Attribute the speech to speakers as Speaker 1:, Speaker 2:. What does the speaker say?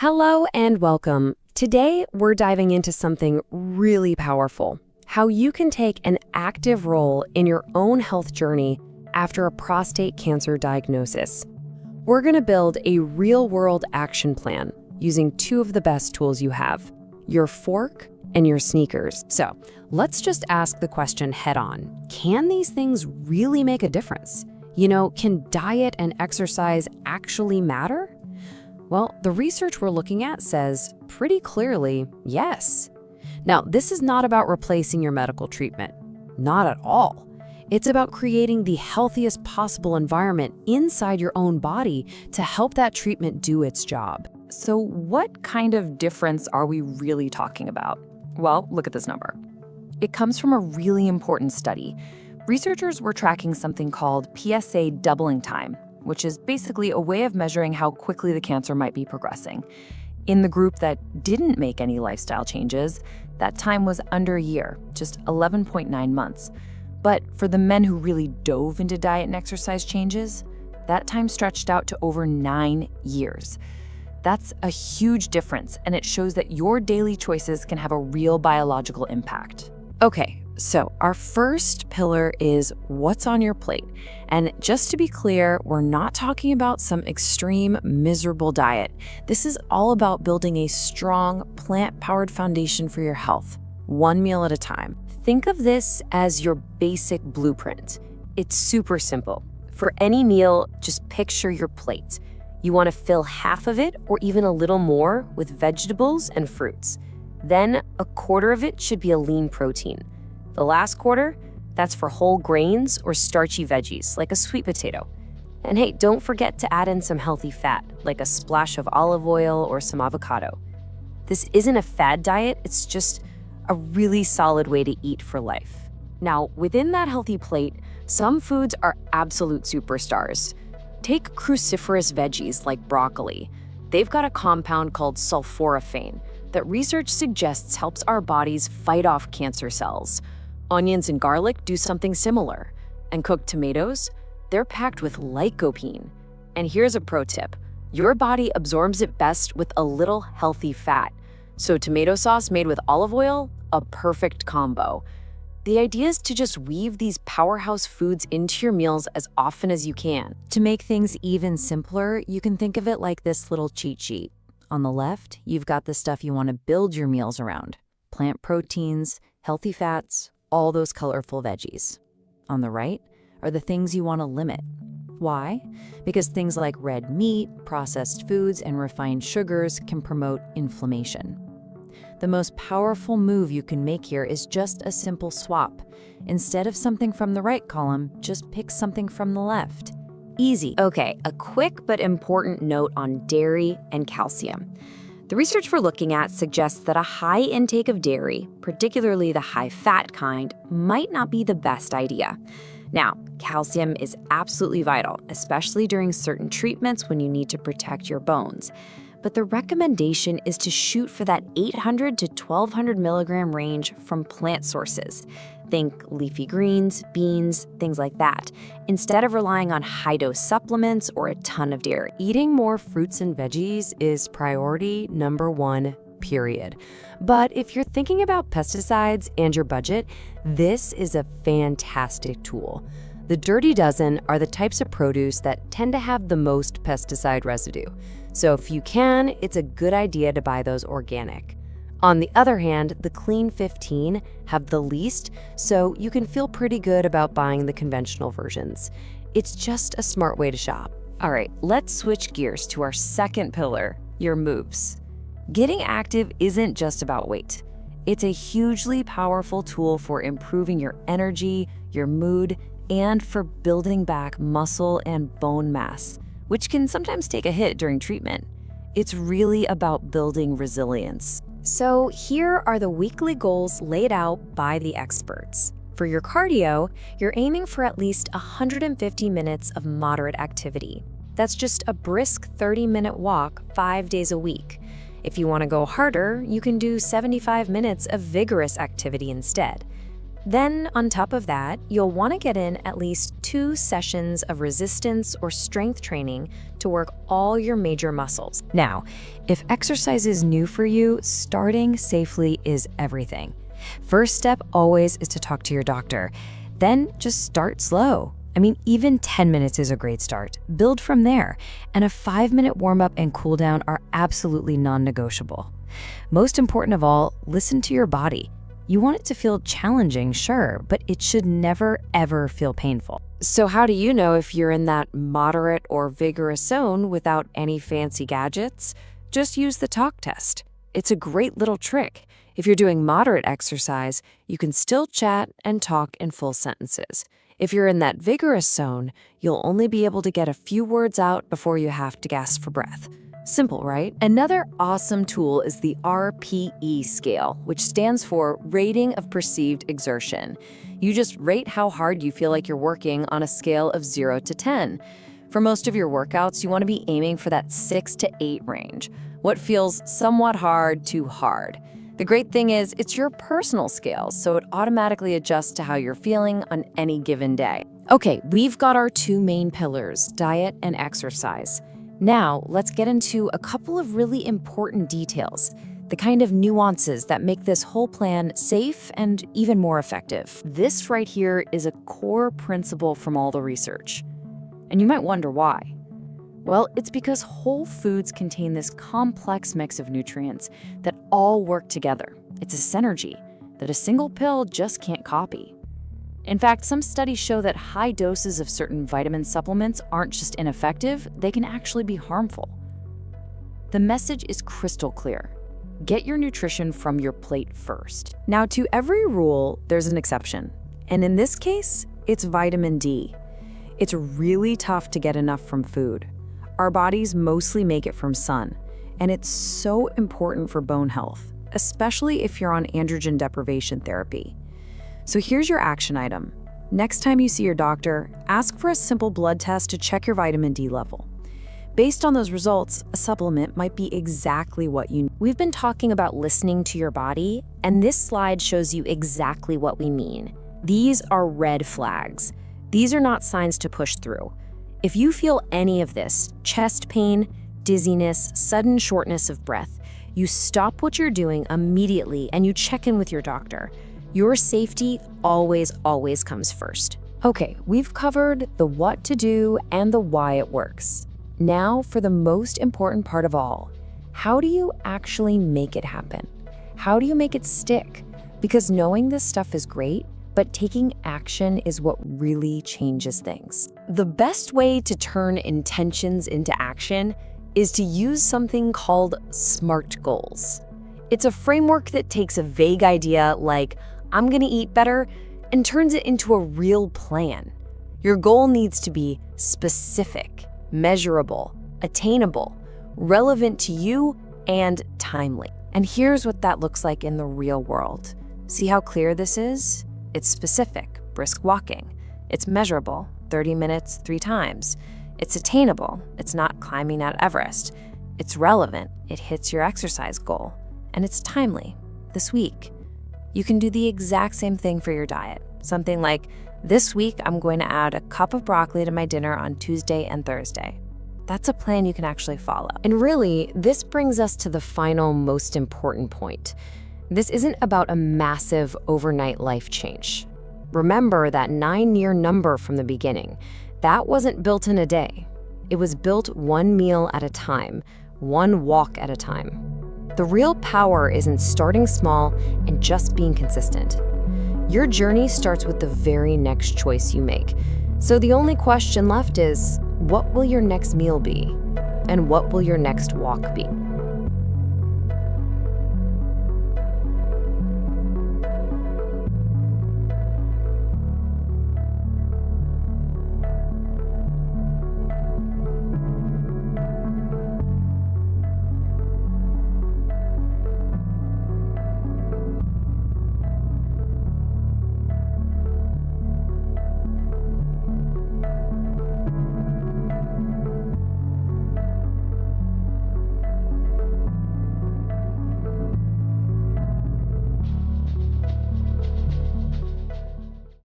Speaker 1: Hello and welcome. Today, we're diving into something really powerful, how you can take an active role in your own health journey after a prostate cancer diagnosis. We're going to build a real-world action plan using two of the best tools you have, your fork and your sneakers. So let's just ask the question head on. Can these things really make a difference? Can diet and exercise actually matter? Well, the research we're looking at says pretty clearly, yes. Now, this is not about replacing your medical treatment. Not at all. It's about creating the healthiest possible environment inside your own body to help that treatment do its job.
Speaker 2: So what kind of difference are we really talking about? Well, look at this number. It comes from a really important study. Researchers were tracking something called PSA doubling time, which is basically a way of measuring how quickly the cancer might be progressing. In the group that didn't make any lifestyle changes, that time was under a year, just 11.9 months. But for the men who really dove into diet and exercise changes, that time stretched out to over 9 years. That's a huge difference, and it shows that your daily choices can have a real biological impact.
Speaker 1: Okay, so our first pillar is what's on your plate. And just to be clear, we're not talking about some extreme, miserable diet. This is all about building a strong, plant-powered foundation for your health, one meal at a time. Think of this as your basic blueprint. It's super simple. For any meal, just picture your plate. You want to fill half of it or even a little more with vegetables and fruits. Then a quarter of it should be a lean protein. The last quarter, that's for whole grains or starchy veggies, like a sweet potato. And hey, don't forget to add in some healthy fat, like a splash of olive oil or some avocado. This isn't a fad diet, it's just a really solid way to eat for life. Now, within that healthy plate, some foods are absolute superstars. Take cruciferous veggies like broccoli. They've got a compound called sulforaphane that research suggests helps our bodies fight off cancer cells. Onions and garlic do something similar. And cooked tomatoes, they're packed with lycopene. And here's a pro tip. Your body absorbs it best with a little healthy fat. So tomato sauce made with olive oil, a perfect combo. The idea is to just weave these powerhouse foods into your meals as often as you can.
Speaker 3: To make things even simpler, you can think of it like this little cheat sheet. On the left, you've got the stuff you want to build your meals around. Plant proteins, healthy fats, all those colorful veggies. On the right are the things you want to limit. Why? Because things like red meat, processed foods, and refined sugars can promote inflammation. The most powerful move you can make here is just a simple swap. Instead of something from the right column, just pick something from the left. Easy.
Speaker 1: Okay, a quick but important note on dairy and calcium. The research we're looking at suggests that a high intake of dairy, particularly the high-fat kind, might not be the best idea. Now, calcium is absolutely vital, especially during certain treatments when you need to protect your bones. But the recommendation is to shoot for that 800 to 1200 milligram range from plant sources. Think leafy greens, beans, things like that, instead of relying on high-dose supplements or a ton of dairy.
Speaker 3: Eating more fruits and veggies is priority number one, period. But if you're thinking about pesticides and your budget, this is a fantastic tool. The Dirty Dozen are the types of produce that tend to have the most pesticide residue. So if you can, it's a good idea to buy those organic. On the other hand, the Clean 15 have the least, so you can feel pretty good about buying the conventional versions. It's just a smart way to shop.
Speaker 2: All right, let's switch gears to our second pillar, your moves. Getting active isn't just about weight. It's a hugely powerful tool for improving your energy, your mood, and for building back muscle and bone mass, which can sometimes take a hit during treatment. It's really about building resilience.
Speaker 1: So here are the weekly goals laid out by the experts. For your cardio, you're aiming for at least 150 minutes of moderate activity. That's just a brisk 30-minute walk 5 days a week. If you want to go harder, you can do 75 minutes of vigorous activity instead.
Speaker 3: Then, on top of that, you'll want to get in at least 2 sessions of resistance or strength training to work all your major muscles. Now, if exercise is new for you, starting safely is everything. First step always is to talk to your doctor. Then just start slow. Even 10 minutes is a great start. Build from there, and a 5-minute warm-up and cool down are absolutely non-negotiable. Most important of all, listen to your body. You want it to feel challenging, sure, but it should never, ever feel painful.
Speaker 1: So how do you know if you're in that moderate or vigorous zone without any fancy gadgets? Just use the talk test. It's a great little trick. If you're doing moderate exercise, you can still chat and talk in full sentences. If you're in that vigorous zone, you'll only be able to get a few words out before you have to gasp for breath. Simple, right?
Speaker 2: Another awesome tool is the RPE scale, which stands for Rating of Perceived Exertion. You just rate how hard you feel like you're working on a scale of 0 to 10. For most of your workouts, you want to be aiming for that 6 to 8 range. What feels somewhat hard to hard. The great thing is, it's your personal scale, so it automatically adjusts to how you're feeling on any given day.
Speaker 1: Okay, we've got our 2 main pillars, diet and exercise. Now, let's get into a couple of really important details, the kind of nuances that make this whole plan safe and even more effective.
Speaker 2: This right here is a core principle from all the research. And you might wonder why. Well, it's because whole foods contain this complex mix of nutrients that all work together. It's a synergy that a single pill just can't copy. In fact, some studies show that high doses of certain vitamin supplements aren't just ineffective, they can actually be harmful. The message is crystal clear. Get your nutrition from your plate first.
Speaker 1: Now, to every rule, there's an exception. And in this case, it's vitamin D. It's really tough to get enough from food. Our bodies mostly make it from sun, and it's so important for bone health, especially if you're on androgen deprivation therapy. So here's your action item. Next time you see your doctor, ask for a simple blood test to check your vitamin D level. Based on those results, a supplement might be exactly what you need.
Speaker 3: We've been talking about listening to your body, and this slide shows you exactly what we mean. These are red flags. These are not signs to push through. If you feel any of this, chest pain, dizziness, sudden shortness of breath, you stop what you're doing immediately and you check in with your doctor. Your safety always comes first.
Speaker 2: Okay, we've covered the what to do and the why it works. Now for the most important part of all, how do you actually make it happen? How do you make it stick? Because knowing this stuff is great, but taking action is what really changes things.
Speaker 1: The best way to turn intentions into action is to use something called SMART goals. It's a framework that takes a vague idea like, I'm gonna eat better, and turns it into a real plan. Your goal needs to be specific, measurable, attainable, relevant to you, and timely. And here's what that looks like in the real world. See how clear this is? It's specific, brisk walking. It's measurable, 30 minutes 3 times. It's attainable, it's not climbing Mount Everest. It's relevant, it hits your exercise goal. And it's timely, this week. You can do the exact same thing for your diet. Something like, this week I'm going to add a cup of broccoli to my dinner on Tuesday and Thursday. That's a plan you can actually follow.
Speaker 2: And really, this brings us to the final, most important point. This isn't about a massive overnight life change. Remember that 9-year number from the beginning. That wasn't built in a day. It was built one meal at a time, one walk at a time. The real power is in starting small and just being consistent. Your journey starts with the very next choice you make. So the only question left is, what will your next meal be? And what will your next walk be?